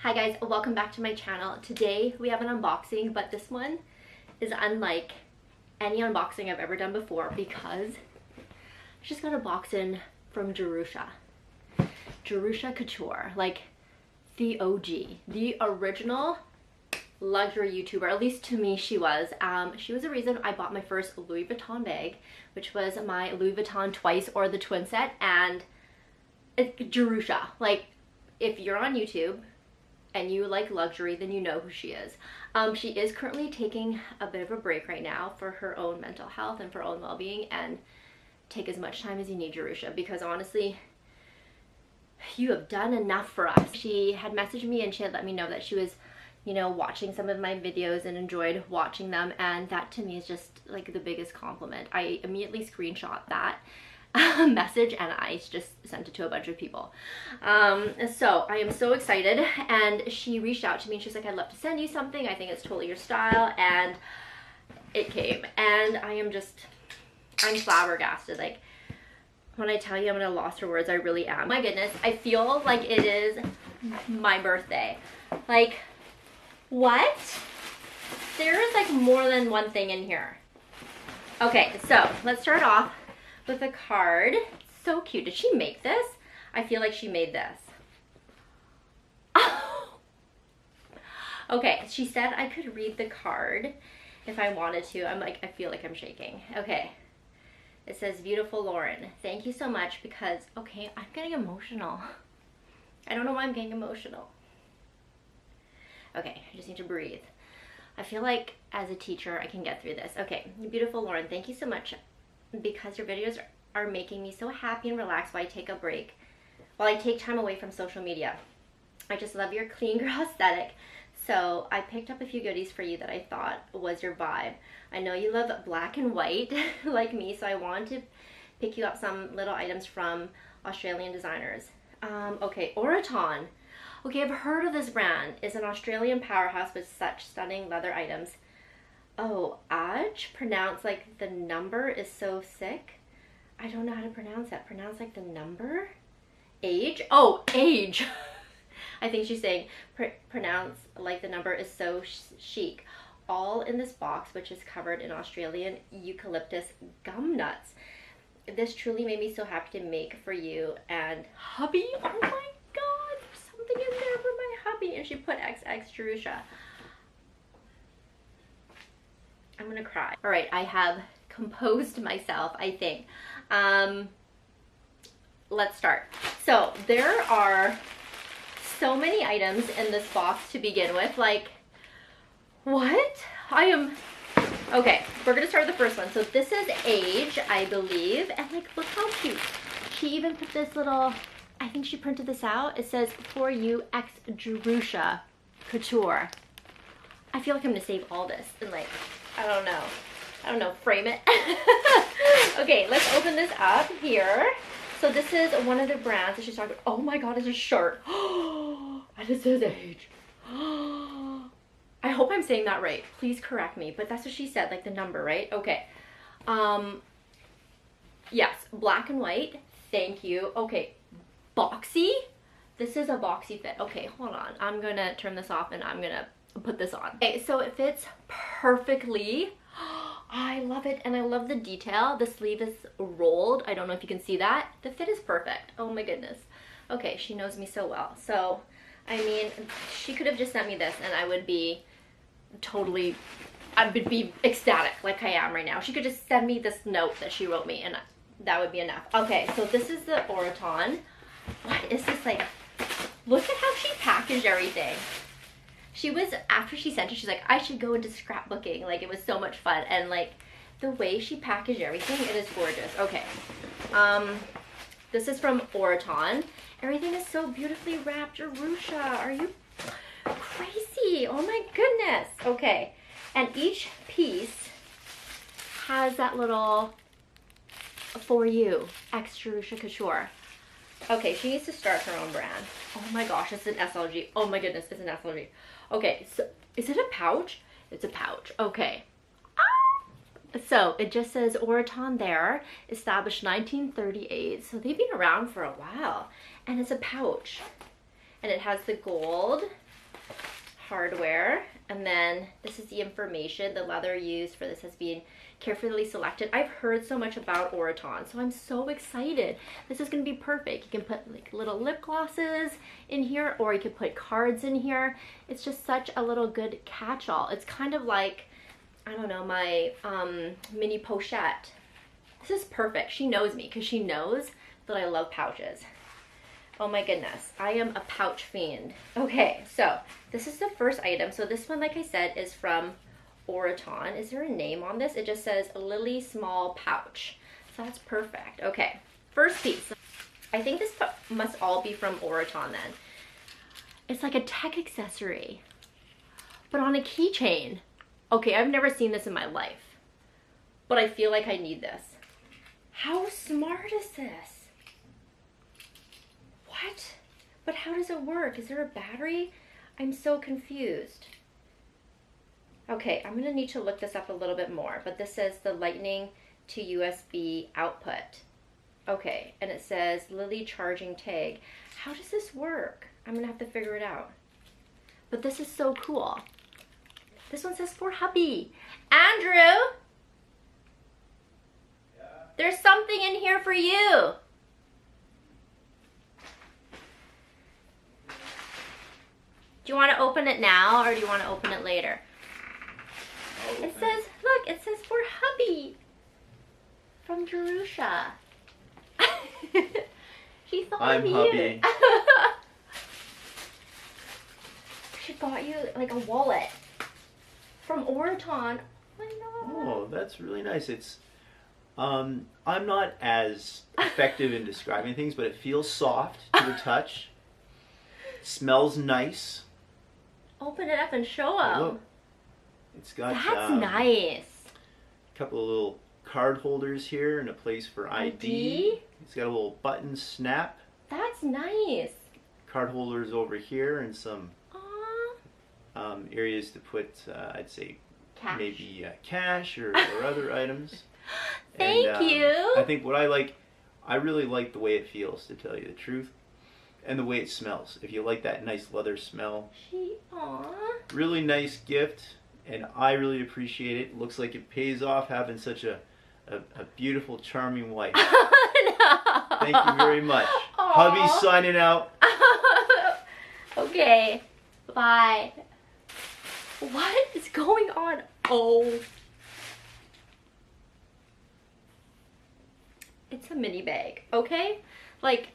Hi guys, welcome back to my channel. Today we have an unboxing, but this one is unlike any unboxing I've ever done before because I just got a box in from Jerusha. Jerusha Couture, like the OG, the original luxury YouTuber, at least to me she was. She was the reason I bought my first Louis Vuitton bag, which was my Louis Vuitton Twice or the twin set, and it's Jerusha. Like, if you're on YouTube and you like luxury, then you know who she is. She is currently taking a bit of a break right now for her own mental health and for her own well-being, and take as much time as you need, Jerusha, because honestly, you have done enough for us. She had messaged me and she had let me know that she was, you know, watching some of my videos and enjoyed watching them, and that to me is just like the biggest compliment. I immediately screenshot that message and I just sent it to a bunch of people. So I am so excited, and she reached out to me and she's like, I'd love to send you something, I think it's totally your style, and it came, and I'm flabbergasted. Like, when I tell you I'm gonna lost for words, I really am. My goodness, I feel like it is my birthday. Like, what? There is like more than one thing in here. Okay, so let's start off with a card. It's so cute. Did she make this? I feel like she made this. Okay, she said I could read the card if I wanted to. I'm like, I feel like I'm shaking. Okay. It says, beautiful Lauren, thank you so much because, okay, I'm getting emotional. I don't know why I'm getting emotional. Okay, I just need to breathe. I feel like as a teacher, I can get through this. Okay, beautiful Lauren, thank you so much because your videos are making me so happy and relaxed while I take a break, while I take time away from social media. I just love your clean girl aesthetic. So I picked up a few goodies for you that I thought was your vibe. I know you love black and white like me, so I wanted to pick you up some little items from Australian designers. Okay, Oraton. Okay, I've heard of this brand. It's an Australian powerhouse with such stunning leather items. Oh, Aj? Pronounce like the number is so sick. I don't know how to pronounce that. Pronounce like the number? Age? Oh, age. I think she's saying pronounce like the number is so chic. All in this box, which is covered in Australian eucalyptus gum nuts. This truly made me so happy to make for you and hubby. Oh my god, there's something in there for my hubby. And she put XX Jerusha. I'm gonna cry. All right, I have composed myself, I think. Let's start. So there are so many items in this box to begin with. Like, what? Okay, we're gonna start with the first one. So this is Age, I believe, and like, look how cute. She even put this little, I think she printed this out. It says, for you, X Jerusha Couture. I feel like I'm gonna save all this and like, I don't know, frame it. Okay, let's open this up here. So this is one of the brands that she's talking about. Oh my god, it's a shirt. And it says Age. I hope I'm saying that right. Please correct me, but that's what she said, like the number, right? Okay. Yes, black and white. Thank you. Okay, boxy. This is a boxy fit. Okay, hold on. I'm gonna turn this off and I'm gonna put this on. Okay, so it fits perfectly. I love it, and I love the detail. The sleeve is rolled. I don't know if you can see that. The fit is perfect. Oh my goodness. Okay, she knows me so well. So, I mean, she could have just sent me this and I would be totally, I would be ecstatic like I am right now. She could just send me this note that she wrote me and that would be enough. Okay, so this is the Oraton. What is this like? Look at how she packaged everything. She was, after she sent it, she's like, I should go into scrapbooking. Like, it was so much fun. And like, the way she packaged everything, it is gorgeous. Okay. This is from Oraton. Everything is so beautifully wrapped. Jerusha, are you crazy? Oh my goodness. Okay. And each piece has that little for you, X Jerusha Couture. Okay, she needs to start her own brand. Oh my gosh, it's an SLG. Oh my goodness, it's an SLG. Okay, so is it a pouch? It's a pouch. Okay. So it just says Oraton there, established 1938. So they've been around for a while. And it's a pouch. And it has the gold hardware. And then this is the information. The leather used for this has been carefully selected. I've heard so much about Oroton, so I'm so excited. This is gonna be perfect. You can put like little lip glosses in here, or you could put cards in here. It's just such a little good catch-all. It's kind of like, I don't know, my mini pochette. This is perfect. She knows me because she knows that I love pouches. Oh my goodness, I am a pouch fiend. Okay, so this is the first item. So this one, like I said, is from Oroton. Is there a name on this? It just says Lily Small Pouch. So that's perfect. Okay, first piece. I think this must all be from Oroton then. It's like a tech accessory, but on a keychain. Okay, I've never seen this in my life, but I feel like I need this. How smart is this? What? But how does it work? Is there a battery? I'm so confused. Okay, I'm gonna need to look this up a little bit more, but this says the lightning to USB output. Okay, and it says Lily charging tag. How does this work? I'm gonna have to figure it out. But this is so cool. This one says for hubby. Andrew! Yeah. There's something in here for you. Do you want to open it now or do you want to open it later? It says, look, it says for hubby from Jerusha. She thought I'm of you. hubby. She got you like a wallet from Oroton. Oh, that's really nice. It's I'm not as effective in describing things, but it feels soft to the touch. Smells nice. Open it up and show them. Look, it's got That's nice. a couple of little card holders here and a place for ID. It's got a little button snap. That's nice. Card holders over here and some areas to put, I'd say, Cash. maybe cash or other items. Thank you. I think what I really like the way it feels, to tell you the truth, and the way it smells. If you like that nice leather smell. Really nice gift, and I really appreciate it. Looks like it pays off having such a beautiful, charming wife. No. Thank you very much. Aww. Hubby signing out. Okay, bye. What is going on? Oh. It's a mini bag, okay? Like,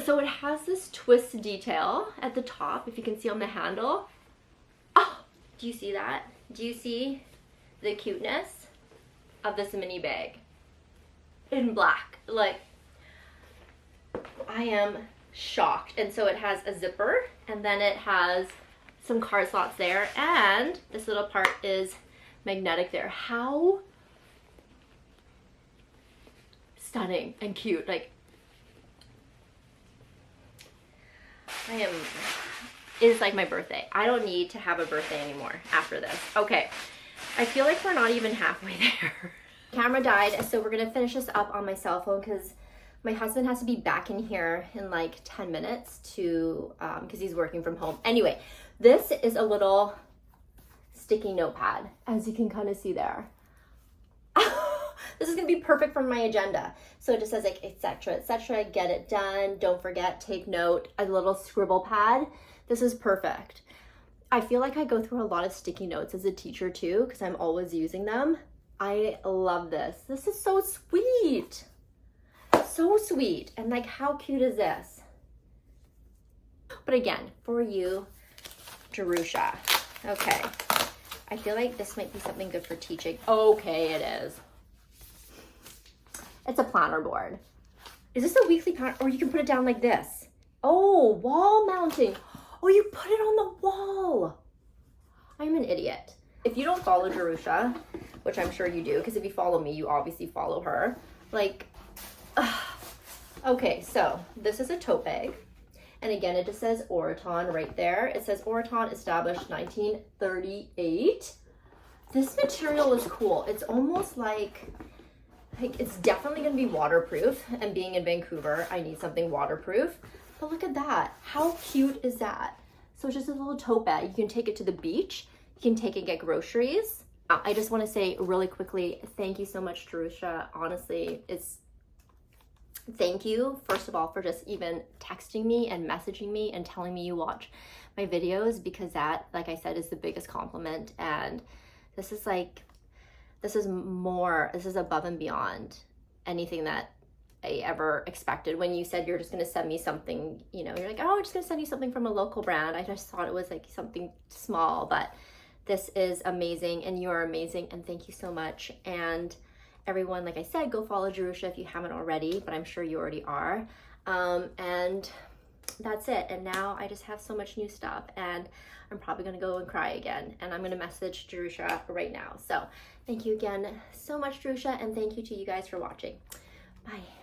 so it has this twist detail at the top, if you can see on the handle. Oh, do you see that? Do you see the cuteness of this mini bag? In black. Like, I am shocked. And so it has a zipper, and then it has some card slots there, and this little part is magnetic there. How stunning and cute. Like, it is like my birthday. I don't need to have a birthday anymore after this. Okay, I feel like we're not even halfway there. Camera died, so we're gonna finish this up on my cell phone because my husband has to be back in here in like 10 minutes to, because he's working from home. Anyway, this is a little sticky notepad, as you can kind of see there. This is gonna be perfect for my agenda. So it just says like, etc., get it done, don't forget, take note, a little scribble pad. This is perfect. I feel like I go through a lot of sticky notes as a teacher too, because I'm always using them. I love this. This is so sweet. So sweet. And like, how cute is this? But again, for you, Jerusha. Okay. I feel like this might be something good for teaching. Okay, it is. It's a planner board. Is this a weekly planner? Or you can put it down like this. Oh, wall mounting. Oh, you put it on the wall. I'm an idiot. If you don't follow Jerusha, which I'm sure you do, because if you follow me, you obviously follow her. Like, okay, so this is a tote bag. And again, it just says Oroton right there. It says Oroton established 1938. This material is cool. It's almost like it's definitely gonna be waterproof. And being in Vancouver, I need something waterproof. But look at that. How cute is that? So it's just a little tote bag. You can take it to the beach. You can take it and get groceries. I just want to say really quickly, thank you so much, Jerusha. Honestly, thank you, first of all, for just even texting me and messaging me and telling me you watch my videos, because that, like I said, is the biggest compliment. And this is above and beyond anything that I ever expected. When you said you're just going to send me something, you know, you're like, oh, I'm just going to send you something from a local brand. I just thought it was like something small, but this is amazing, and you're amazing, and thank you so much. And everyone, like I said, go follow Jerusha if you haven't already, but I'm sure you already are. And that's it. And now I just have so much new stuff, and I'm probably gonna go and cry again, and I'm gonna message Jerusha right now. So thank you again so much, Jerusha, and thank you to you guys for watching. Bye.